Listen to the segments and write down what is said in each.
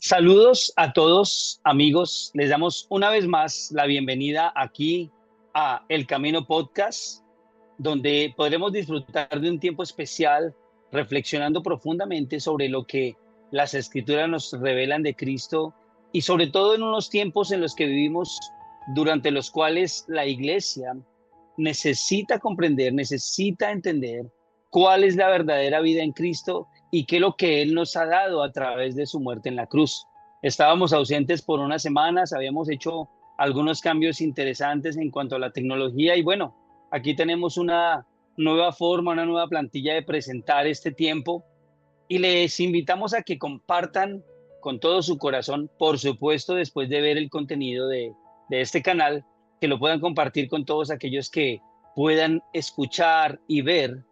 Saludos a todos, amigos. Les damos una vez más la bienvenida aquí a El Camino Podcast, donde podremos disfrutar de un tiempo especial reflexionando profundamente sobre lo que las Escrituras nos revelan de Cristo y sobre todo en unos tiempos en los que vivimos, durante los cuales la Iglesia necesita comprender, necesita entender cuál es la verdadera vida en Cristo y qué es lo que Él nos ha dado a través de su muerte en la cruz. Estábamos ausentes por unas semanas, habíamos hecho algunos cambios interesantes en cuanto a la tecnología y bueno, aquí tenemos una nueva forma, una nueva plantilla de presentar este tiempo y les invitamos a que compartan con todo su corazón, por supuesto, después de ver el contenido de este canal, que lo puedan compartir con todos aquellos que puedan escuchar y ver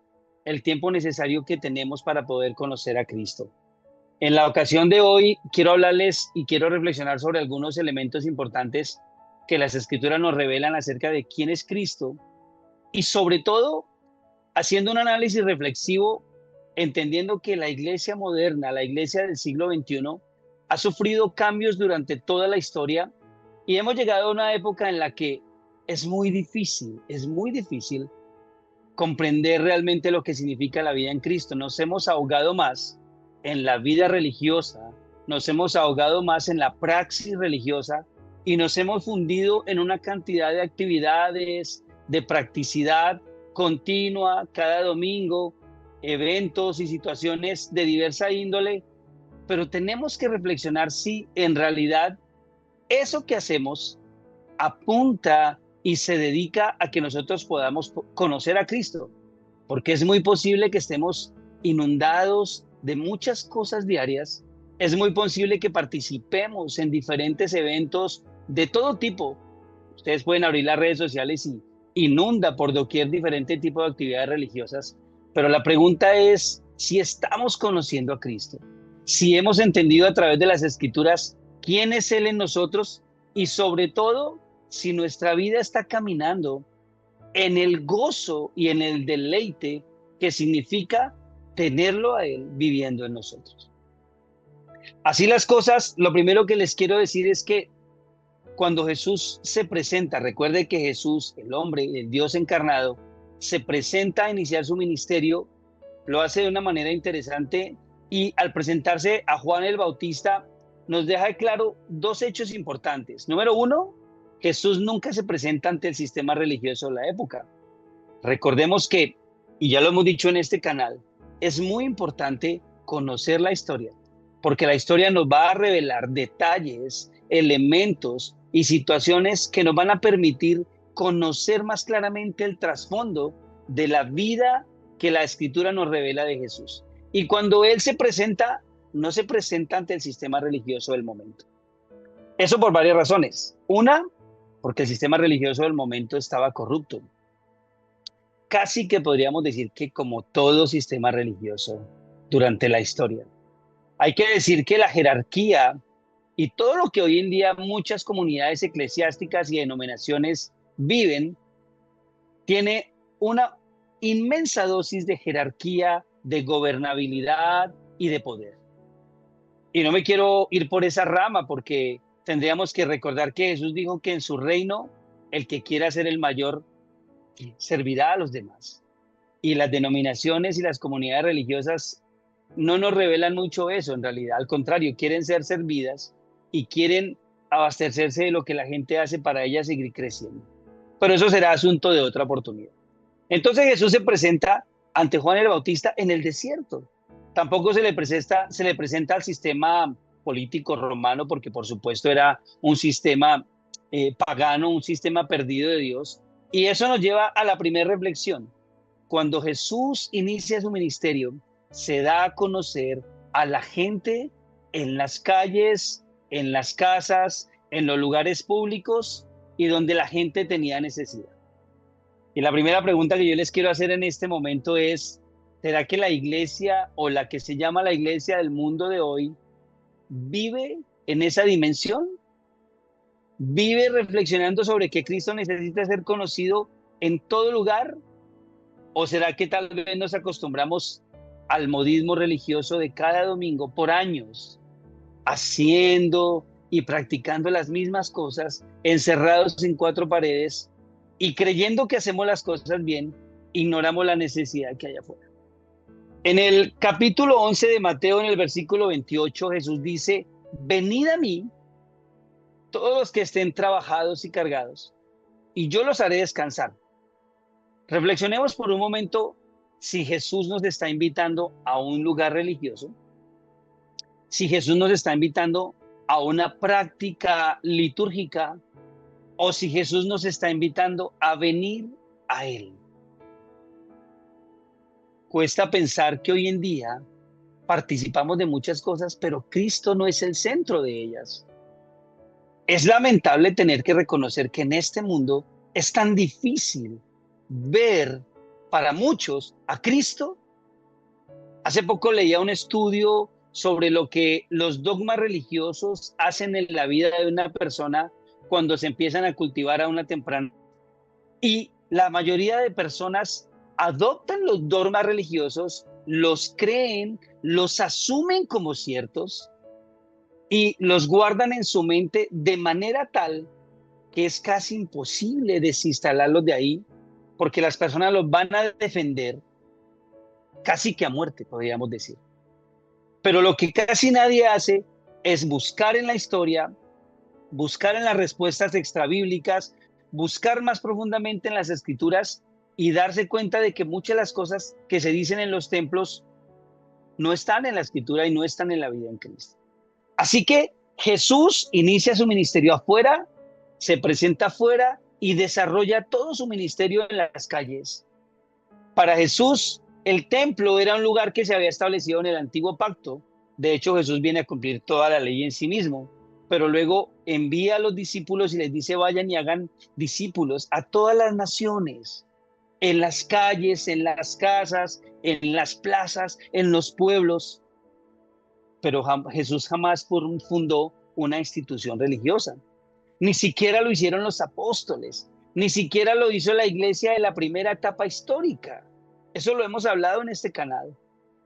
el tiempo necesario que tenemos para poder conocer a Cristo. En la ocasión de hoy quiero hablarles y quiero reflexionar sobre algunos elementos importantes que las Escrituras nos revelan acerca de quién es Cristo y sobre todo haciendo un análisis reflexivo, entendiendo que la iglesia moderna, la iglesia del siglo XXI, ha sufrido cambios durante toda la historia y hemos llegado a una época en la que es muy difícil comprender realmente lo que significa la vida en Cristo. Nos hemos ahogado más en la vida religiosa, nos hemos ahogado más en la praxis religiosa y nos hemos fundido en una cantidad de actividades, de practicidad continua, cada domingo, eventos y situaciones de diversa índole, pero tenemos que reflexionar si en realidad eso que hacemos apunta y se dedica a que nosotros podamos conocer a Cristo, porque es muy posible que estemos inundados de muchas cosas diarias, es muy posible que participemos en diferentes eventos de todo tipo. Ustedes pueden abrir las redes sociales y inunda por doquier diferente tipo de actividades religiosas, pero la pregunta es si estamos conociendo a Cristo, si hemos entendido a través de las Escrituras quién es Él en nosotros y sobre todo si nuestra vida está caminando en el gozo y en el deleite que significa tenerlo a Él viviendo en nosotros. Así las cosas, lo primero que les quiero decir es que cuando Jesús se presenta, recuerde que Jesús, el hombre, el Dios encarnado, se presenta a iniciar su ministerio, lo hace de una manera interesante y al presentarse a Juan el Bautista nos deja claro dos hechos importantes. Número uno, Jesús nunca se presenta ante el sistema religioso de la época. Recordemos que, y ya lo hemos dicho en este canal, es muy importante conocer la historia, porque la historia nos va a revelar detalles, elementos y situaciones que nos van a permitir conocer más claramente el trasfondo de la vida que la Escritura nos revela de Jesús. Y cuando Él se presenta, no se presenta ante el sistema religioso del momento. Eso por varias razones. Una, porque el sistema religioso del momento estaba corrupto. Casi que podríamos decir que como todo sistema religioso durante la historia. Hay que decir que la jerarquía y todo lo que hoy en día muchas comunidades eclesiásticas y denominaciones viven, tiene una inmensa dosis de jerarquía, de gobernabilidad y de poder. Y no me quiero ir por esa rama porque tendríamos que recordar que Jesús dijo que en su reino el que quiera ser el mayor servirá a los demás. Y las denominaciones y las comunidades religiosas no nos revelan mucho eso, en realidad. Al contrario, quieren ser servidas y quieren abastecerse de lo que la gente hace para ella seguir creciendo. Pero eso será asunto de otra oportunidad. Entonces Jesús se presenta ante Juan el Bautista en el desierto. Tampoco se le presenta al sistema político romano, porque por supuesto era un sistema pagano, un sistema perdido de Dios. Y eso nos lleva a la primera reflexión. Cuando Jesús inicia su ministerio, se da a conocer a la gente en las calles, en las casas, en los lugares públicos y donde la gente tenía necesidad. Y la primera pregunta que yo les quiero hacer en este momento es, ¿será que la iglesia o la que se llama la iglesia del mundo de hoy vive en esa dimensión? ¿Vive reflexionando sobre que Cristo necesita ser conocido en todo lugar? ¿O será que tal vez nos acostumbramos al modismo religioso de cada domingo por años, haciendo y practicando las mismas cosas, encerrados en cuatro paredes y creyendo que hacemos las cosas bien, ignoramos la necesidad que hay afuera? En el capítulo 11 de Mateo, en el versículo 28, Jesús dice: venid a mí, todos los que estén trabajados y cargados, y yo los haré descansar. Reflexionemos por un momento si Jesús nos está invitando a un lugar religioso, si Jesús nos está invitando a una práctica litúrgica o si Jesús nos está invitando a venir a Él. Cuesta pensar que hoy en día participamos de muchas cosas, pero Cristo no es el centro de ellas. Es lamentable tener que reconocer que en este mundo es tan difícil ver para muchos a Cristo. Hace poco leía un estudio sobre lo que los dogmas religiosos hacen en la vida de una persona cuando se empiezan a cultivar a una temprana. Y la mayoría de personas adoptan los dogmas religiosos, los creen, los asumen como ciertos y los guardan en su mente de manera tal que es casi imposible desinstalarlos de ahí, porque las personas los van a defender casi que a muerte, podríamos decir. Pero lo que casi nadie hace es buscar en la historia, buscar en las respuestas extrabíblicas, buscar más profundamente en las escrituras y darse cuenta de que muchas de las cosas que se dicen en los templos no están en la escritura y no están en la vida en Cristo. Así que Jesús inicia su ministerio afuera, se presenta afuera y desarrolla todo su ministerio en las calles. Para Jesús, el templo era un lugar que se había establecido en el antiguo pacto. De hecho, Jesús viene a cumplir toda la ley en sí mismo, pero luego envía a los discípulos y les dice: vayan y hagan discípulos a todas las naciones, en las calles, en las casas, en las plazas, en los pueblos. Pero Jesús jamás fundó una institución religiosa. Ni siquiera lo hicieron los apóstoles, ni siquiera lo hizo la iglesia de la primera etapa histórica. Eso lo hemos hablado en este canal.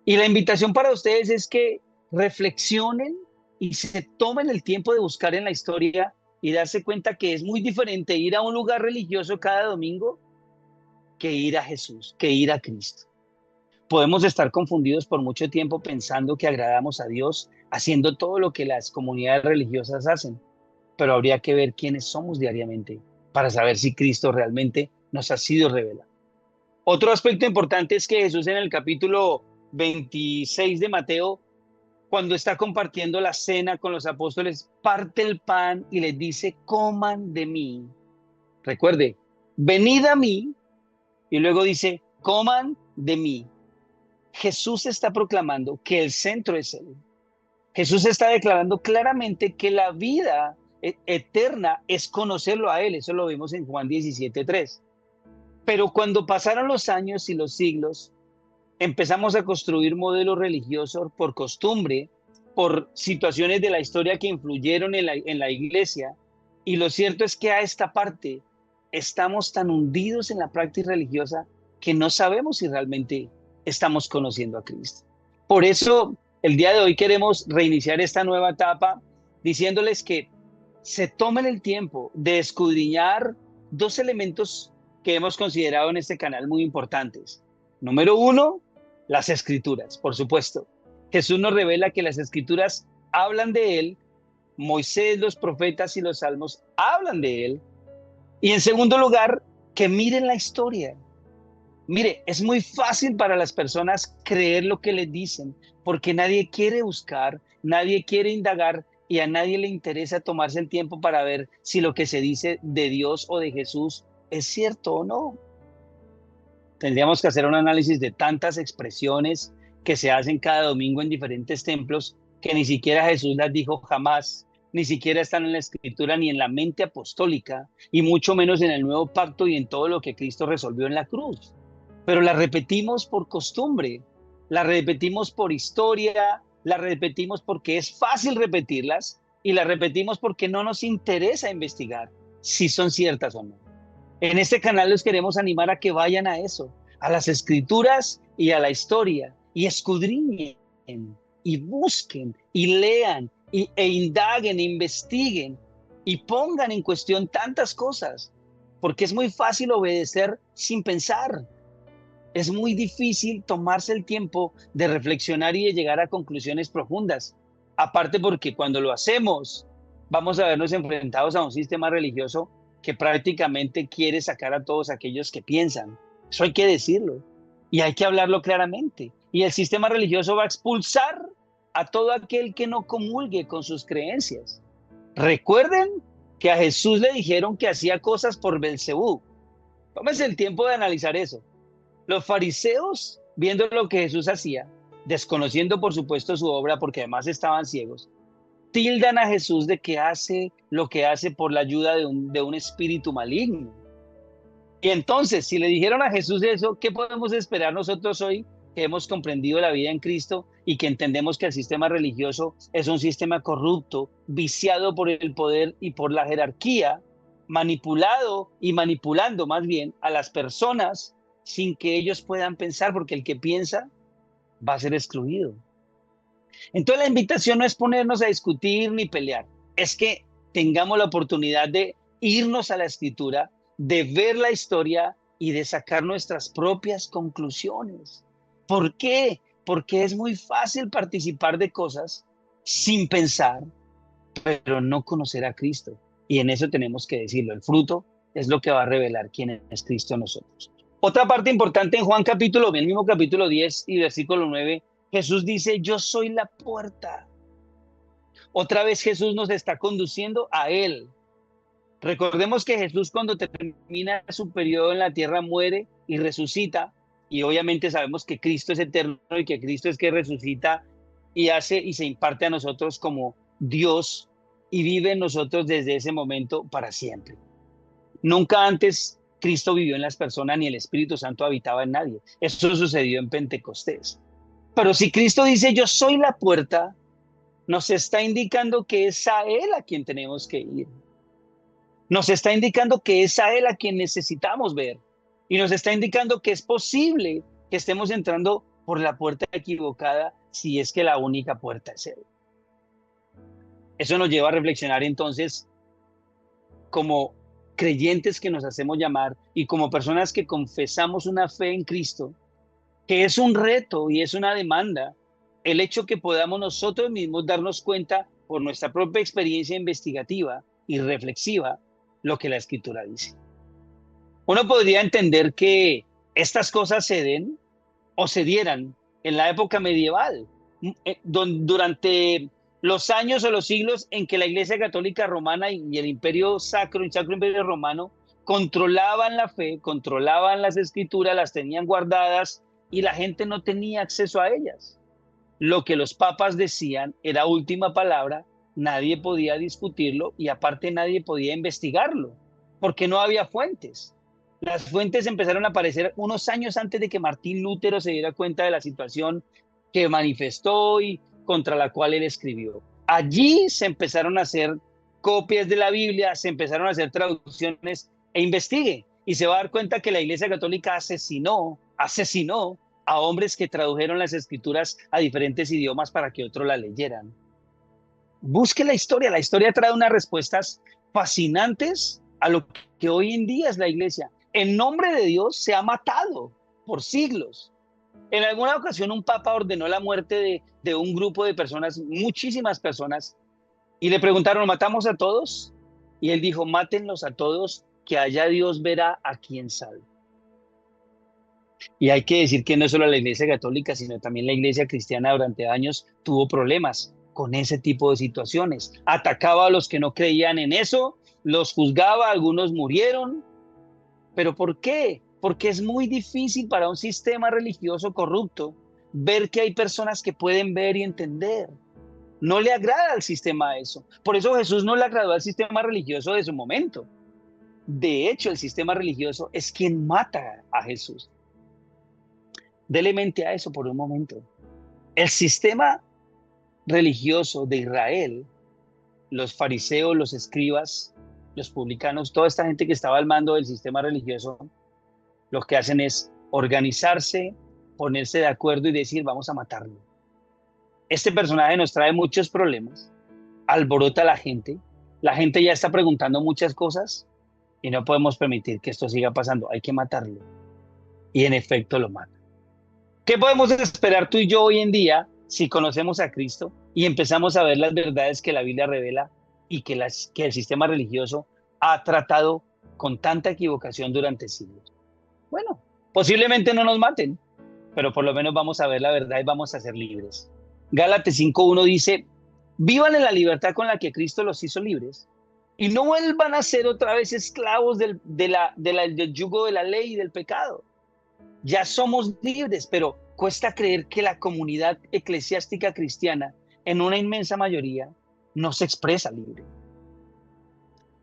Y la invitación para ustedes es que reflexionen y se tomen el tiempo de buscar en la historia y darse cuenta que es muy diferente ir a un lugar religioso cada domingo que ir a Jesús, que ir a Cristo. Podemos estar confundidos por mucho tiempo pensando que agradamos a Dios haciendo todo lo que las comunidades religiosas hacen, pero habría que ver quiénes somos diariamente para saber si Cristo realmente nos ha sido revelado. Otro aspecto importante es que Jesús en el capítulo 26 de Mateo, cuando está compartiendo la cena con los apóstoles, parte el pan y les dice: coman de mí. Recuerde, venid a mí, y luego dice: coman de mí. Jesús está proclamando que el centro es Él. Jesús está declarando claramente que la vida eterna es conocerlo a Él. Eso lo vimos en Juan 17:3. Pero cuando pasaron los años y los siglos, empezamos a construir modelos religiosos por costumbre, por situaciones de la historia que influyeron en la iglesia. Y lo cierto es que a esta parte estamos tan hundidos en la práctica religiosa que no sabemos si realmente estamos conociendo a Cristo. Por eso, el día de hoy queremos reiniciar esta nueva etapa diciéndoles que se tomen el tiempo de escudriñar dos elementos que hemos considerado en este canal muy importantes. Número uno, las escrituras, por supuesto. Jesús nos revela que las escrituras hablan de Él, Moisés, los profetas y los salmos hablan de Él. Y en segundo lugar, que miren la historia. Mire, es muy fácil para las personas creer lo que les dicen, porque nadie quiere buscar, nadie quiere indagar y a nadie le interesa tomarse el tiempo para ver si lo que se dice de Dios o de Jesús es cierto o no. Tendríamos que hacer un análisis de tantas expresiones que se hacen cada domingo en diferentes templos que ni siquiera Jesús las dijo jamás, ni siquiera están en la escritura ni en la mente apostólica, y mucho menos en el nuevo pacto y en todo lo que Cristo resolvió en la cruz. Pero las repetimos por costumbre, las repetimos por historia, las repetimos porque es fácil repetirlas, y las repetimos porque no nos interesa investigar si son ciertas o no. En este canal les queremos animar a que vayan a eso, a las escrituras y a la historia, y escudriñen, y busquen, y lean, e indaguen, e investiguen, y pongan en cuestión tantas cosas, porque es muy fácil obedecer sin pensar. Es muy difícil tomarse el tiempo de reflexionar y de llegar a conclusiones profundas. Aparte porque cuando lo hacemos, vamos a vernos enfrentados a un sistema religioso que prácticamente quiere sacar a todos aquellos que piensan. Eso hay que decirlo y hay que hablarlo claramente. Y el sistema religioso va a expulsar a todo aquel que no comulgue con sus creencias. Recuerden que a Jesús le dijeron que hacía cosas por Belcebú. Tómense el tiempo de analizar eso. Los fariseos, viendo lo que Jesús hacía, desconociendo por supuesto su obra porque además estaban ciegos, tildan a Jesús de que hace lo que hace por la ayuda de un espíritu maligno. Y entonces, si le dijeron a Jesús eso, ¿qué podemos esperar nosotros hoy que hemos comprendido la vida en Cristo y que entendemos que el sistema religioso es un sistema corrupto, viciado por el poder y por la jerarquía, manipulado y manipulando más bien a las personas sin que ellos puedan pensar, porque el que piensa va a ser excluido? Entonces la invitación no es ponernos a discutir ni pelear, es que tengamos la oportunidad de irnos a la escritura, de ver la historia y de sacar nuestras propias conclusiones. ¿Por qué? Porque es muy fácil participar de cosas sin pensar, pero no conocer a Cristo. Y en eso tenemos que decirlo. El fruto es lo que va a revelar quién es Cristo en nosotros. Otra parte importante en Juan capítulo, el mismo capítulo 10 y versículo 9, Jesús dice, yo soy la puerta. Otra vez Jesús nos está conduciendo a Él. Recordemos que Jesús cuando termina su periodo en la tierra muere y resucita. Y obviamente sabemos que Cristo es eterno y que Cristo es que resucita y hace y se imparte a nosotros como Dios y vive en nosotros desde ese momento para siempre. Nunca antes Cristo vivió en las personas ni el Espíritu Santo habitaba en nadie. Eso sucedió en Pentecostés. Pero si Cristo dice yo soy la puerta, nos está indicando que es a Él a quien tenemos que ir. Nos está indicando que es a Él a quien necesitamos ver. Y nos está indicando que es posible que estemos entrando por la puerta equivocada si es que la única puerta es Él. Eso nos lleva a reflexionar entonces como creyentes que nos hacemos llamar y como personas que confesamos una fe en Cristo, que es un reto y es una demanda el hecho que podamos nosotros mismos darnos cuenta por nuestra propia experiencia investigativa y reflexiva lo que la Escritura dice. Uno podría entender que estas cosas se den o se dieran en la época medieval, durante los años o los siglos en que la Iglesia Católica Romana y el Imperio Sacro, el Sacro Imperio Romano, controlaban la fe, controlaban las escrituras, las tenían guardadas y la gente no tenía acceso a ellas. Lo que los papas decían era última palabra, nadie podía discutirlo y aparte nadie podía investigarlo, porque no había fuentes. Las fuentes empezaron a aparecer unos años antes de que Martín Lutero se diera cuenta de la situación que manifestó y contra la cual él escribió. Allí se empezaron a hacer copias de la Biblia, se empezaron a hacer traducciones e investigue. Y se va a dar cuenta que la Iglesia Católica asesinó a hombres que tradujeron las escrituras a diferentes idiomas para que otros la leyeran. Busque la historia trae unas respuestas fascinantes a lo que hoy en día es la iglesia. En nombre de Dios se ha matado por siglos. En alguna ocasión un papa ordenó la muerte de un grupo de personas, muchísimas personas, y le preguntaron, ¿matamos a todos? Y él dijo, mátenlos a todos, que allá Dios verá a quién salva. Y hay que decir que no solo la Iglesia Católica, sino también la Iglesia Cristiana durante años tuvo problemas con ese tipo de situaciones. Atacaba a los que no creían en eso, los juzgaba, algunos murieron. ¿Pero por qué? Porque es muy difícil para un sistema religioso corrupto ver que hay personas que pueden ver y entender. No le agrada al sistema eso. Por eso Jesús no le agradó al sistema religioso de su momento. De hecho, el sistema religioso es quien mata a Jesús. Dele mente a eso por un momento. El sistema religioso de Israel los fariseos, los escribas, los publicanos, toda esta gente que estaba al mando del sistema religioso, lo que hacen es organizarse, ponerse de acuerdo y decir, vamos a matarlo. Este personaje nos trae muchos problemas, alborota a la gente ya está preguntando muchas cosas y no podemos permitir que esto siga pasando, hay que matarlo. Y en efecto lo mata. ¿Qué podemos esperar tú y yo hoy en día si conocemos a Cristo y empezamos a ver las verdades que la Biblia revela y que el sistema religioso ha tratado con tanta equivocación durante siglos? Bueno, posiblemente no nos maten, pero por lo menos vamos a ver la verdad y vamos a ser libres. Gálatas 5:1 dice, vivan en la libertad con la que Cristo los hizo libres y no vuelvan a ser otra vez esclavos del yugo de la ley y del pecado. Ya somos libres, pero cuesta creer que la comunidad eclesiástica cristiana, en una inmensa mayoría, no se expresa libre.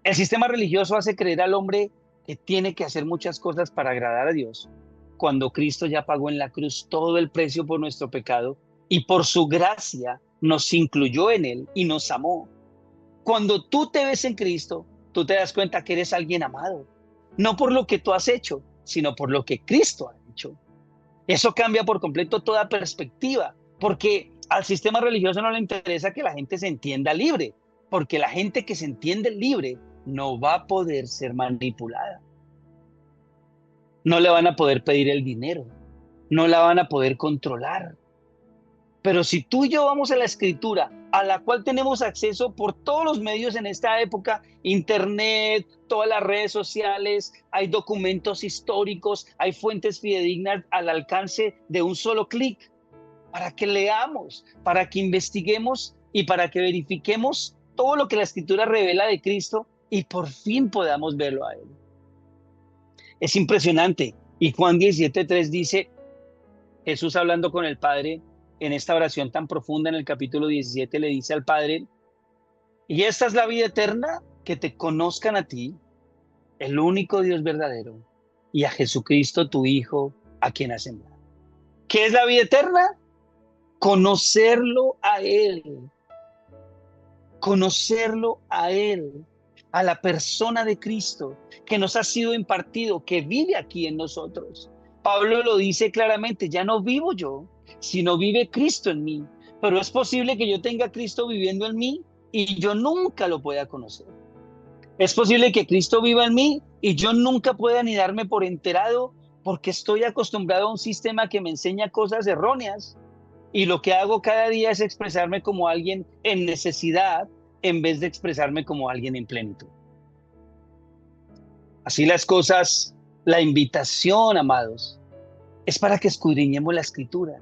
El sistema religioso hace creer al hombre que tiene que hacer muchas cosas para agradar a Dios, cuando Cristo ya pagó en la cruz todo el precio por nuestro pecado y por su gracia nos incluyó en él y nos amó. Cuando tú te ves en Cristo, tú te das cuenta que eres alguien amado, no por lo que tú has hecho, sino por lo que Cristo ha hecho. Eso cambia por completo toda perspectiva, porque al sistema religioso no le interesa que la gente se entienda libre, porque la gente que se entiende libre no va a poder ser manipulada. No le van a poder pedir el dinero, no la van a poder controlar. Pero si tú y yo vamos a la escritura, a la cual tenemos acceso por todos los medios en esta época, internet, todas las redes sociales, hay documentos históricos, hay fuentes fidedignas al alcance de un solo clic, para que leamos, para que investiguemos y para que verifiquemos todo lo que la escritura revela de Cristo y por fin podamos verlo a él. Es impresionante. Y Juan 17:3 dice, Jesús hablando con el Padre, en esta oración tan profunda en el capítulo 17 le dice al Padre, y esta es la vida eterna, que te conozcan a ti, el único Dios verdadero, y a Jesucristo tu Hijo, a quien has enviado. ¿Qué es la vida eterna? Conocerlo a Él, a la persona de Cristo, que nos ha sido impartido, que vive aquí en nosotros. Pablo lo dice claramente, ya no vivo yo, sino vive Cristo en mí. Pero es posible que yo tenga a Cristo viviendo en mí y yo nunca lo pueda conocer. Es posible que Cristo viva en mí y yo nunca pueda ni darme por enterado porque estoy acostumbrado a un sistema que me enseña cosas erróneas y lo que hago cada día es expresarme como alguien en necesidad en vez de expresarme como alguien en plenitud. Así las cosas, la invitación, amados, es para que escudriñemos la escritura.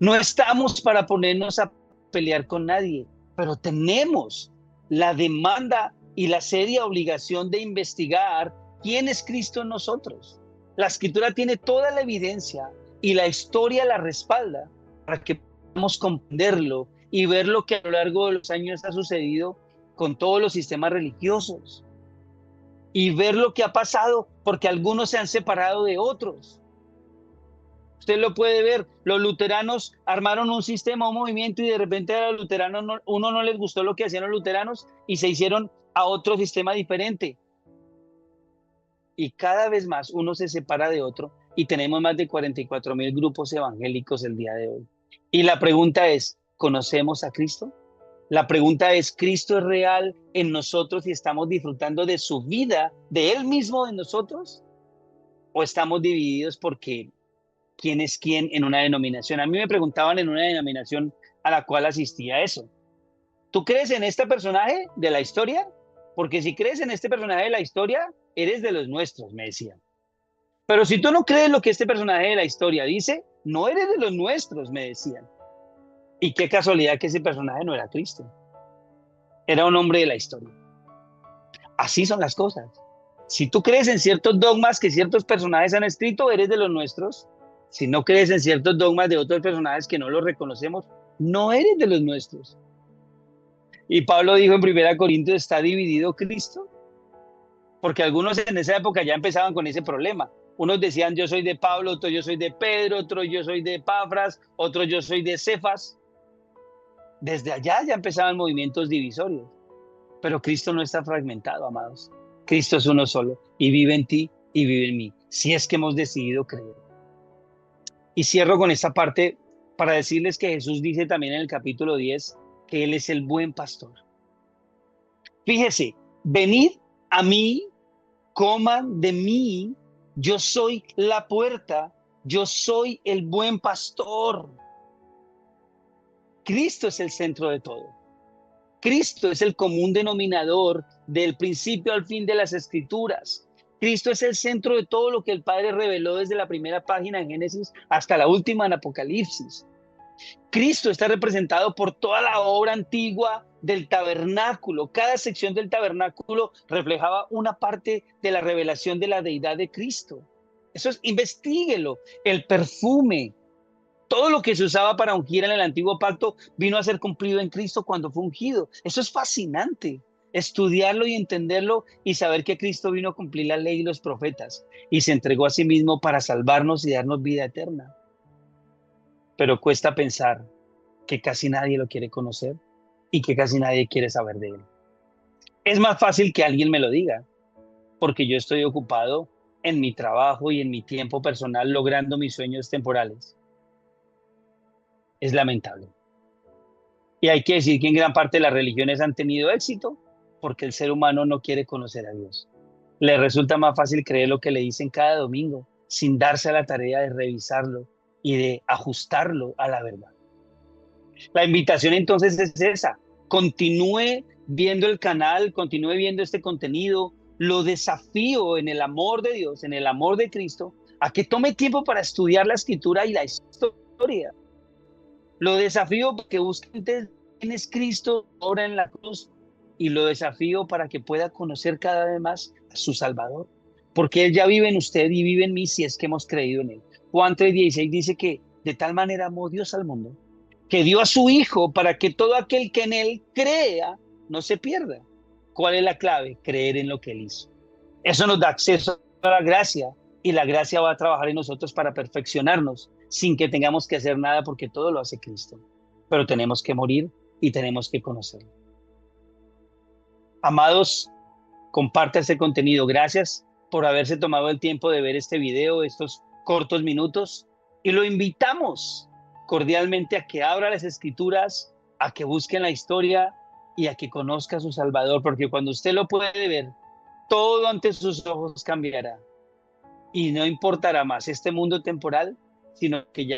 No estamos para ponernos a pelear con nadie, pero tenemos la demanda y la seria obligación de investigar quién es Cristo en nosotros. La escritura tiene toda la evidencia y la historia la respalda para que podamos comprenderlo y ver lo que a lo largo de los años ha sucedido con todos los sistemas religiosos y ver lo que ha pasado porque algunos se han separado de otros. Usted lo puede ver, los luteranos armaron un sistema, un movimiento y de repente a los luteranos uno no les gustó lo que hacían los luteranos y se hicieron a otro sistema diferente. Y cada vez más uno se separa de otro y tenemos más de 44,000 grupos evangélicos el día de hoy. Y la pregunta es, ¿conocemos a Cristo? La pregunta es, ¿Cristo es real en nosotros y estamos disfrutando de su vida, de Él mismo en nosotros? ¿O estamos divididos porque quién es quién en una denominación? A mí me preguntaban en una denominación a la cual asistía a eso. ¿Tú crees en este personaje de la historia? Porque si crees en este personaje de la historia, eres de los nuestros, me decían. Pero si tú no crees lo que este personaje de la historia dice, no eres de los nuestros, me decían. Y qué casualidad que ese personaje no era Cristo. Era un hombre de la historia. Así son las cosas. Si tú crees en ciertos dogmas que ciertos personajes han escrito, eres de los nuestros. Si no crees en ciertos dogmas de otros personajes que no los reconocemos, no eres de los nuestros. Y Pablo dijo en 1 Corintios, ¿está dividido Cristo? Porque algunos en esa época ya empezaban con ese problema. Unos decían, yo soy de Pablo, otros yo soy de Pedro, otros yo soy de Epafras, otros yo soy de Cefas. Desde allá ya empezaban movimientos divisorios. Pero Cristo no está fragmentado, amados. Cristo es uno solo y vive en ti y vive en mí, si es que hemos decidido creer. Y cierro con esta parte para decirles que Jesús dice también en el capítulo 10 que Él es el buen pastor. Fíjese, venid a mí, coman de mí, yo soy la puerta, yo soy el buen pastor. Cristo es el centro de todo. Cristo es el común denominador del principio al fin de las Escrituras. Cristo es el centro de todo lo que el Padre reveló desde la primera página en Génesis hasta la última en Apocalipsis. Cristo está representado por toda la obra antigua del tabernáculo. Cada sección del tabernáculo reflejaba una parte de la revelación de la deidad de Cristo. Eso es, investíguelo. El perfume, todo lo que se usaba para ungir en el antiguo pacto vino a ser cumplido en Cristo cuando fue ungido. Eso es fascinante. Estudiarlo y entenderlo y saber que Cristo vino a cumplir la ley y los profetas y se entregó a sí mismo para salvarnos y darnos vida eterna. Pero cuesta pensar que casi nadie lo quiere conocer y que casi nadie quiere saber de él. Es más fácil que alguien me lo diga, porque yo estoy ocupado en mi trabajo y en mi tiempo personal logrando mis sueños temporales. Es lamentable. Y hay que decir que en gran parte las religiones han tenido éxito porque el ser humano no quiere conocer a Dios. Le resulta más fácil creer lo que le dicen cada domingo sin darse a la tarea de revisarlo y de ajustarlo a la verdad. La invitación entonces es esa. Continúe viendo el canal, continúe viendo este contenido. Lo desafío en el amor de Dios, en el amor de Cristo, a que tome tiempo para estudiar la Escritura y la historia. Lo desafío para que busque quién es Cristo ahora en la cruz y lo desafío para que pueda conocer cada vez más a su Salvador, porque Él ya vive en usted y vive en mí si es que hemos creído en Él. Juan 3:16 dice que de tal manera amó Dios al mundo que dio a su Hijo para que todo aquel que en Él crea no se pierda. ¿Cuál es la clave? Creer en lo que Él hizo. Eso nos da acceso a la gracia y la gracia va a trabajar en nosotros para perfeccionarnos sin que tengamos que hacer nada porque todo lo hace Cristo. Pero tenemos que morir y tenemos que conocerlo. Amados, comparte este contenido. Gracias por haberse tomado el tiempo de ver este video, estos cortos minutos, y lo invitamos cordialmente a que abra las Escrituras, a que busque la historia y a que conozca a su Salvador, porque cuando usted lo puede ver, todo ante sus ojos cambiará y no importará más este mundo temporal, sino que ya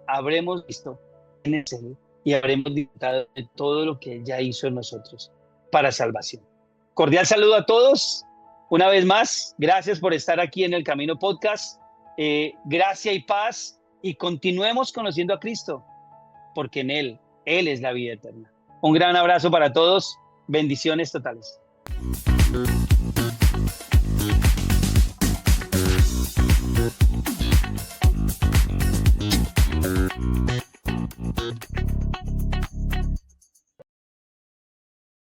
habremos visto quién es Él y habremos disfrutado de todo lo que Él ya hizo en nosotros para salvación. Cordial saludo a todos. Una vez más, gracias por estar aquí en El Camino Podcast. Gracia y paz, y continuemos conociendo a Cristo, porque en Él es la vida eterna. Un gran abrazo para todos. Bendiciones totales.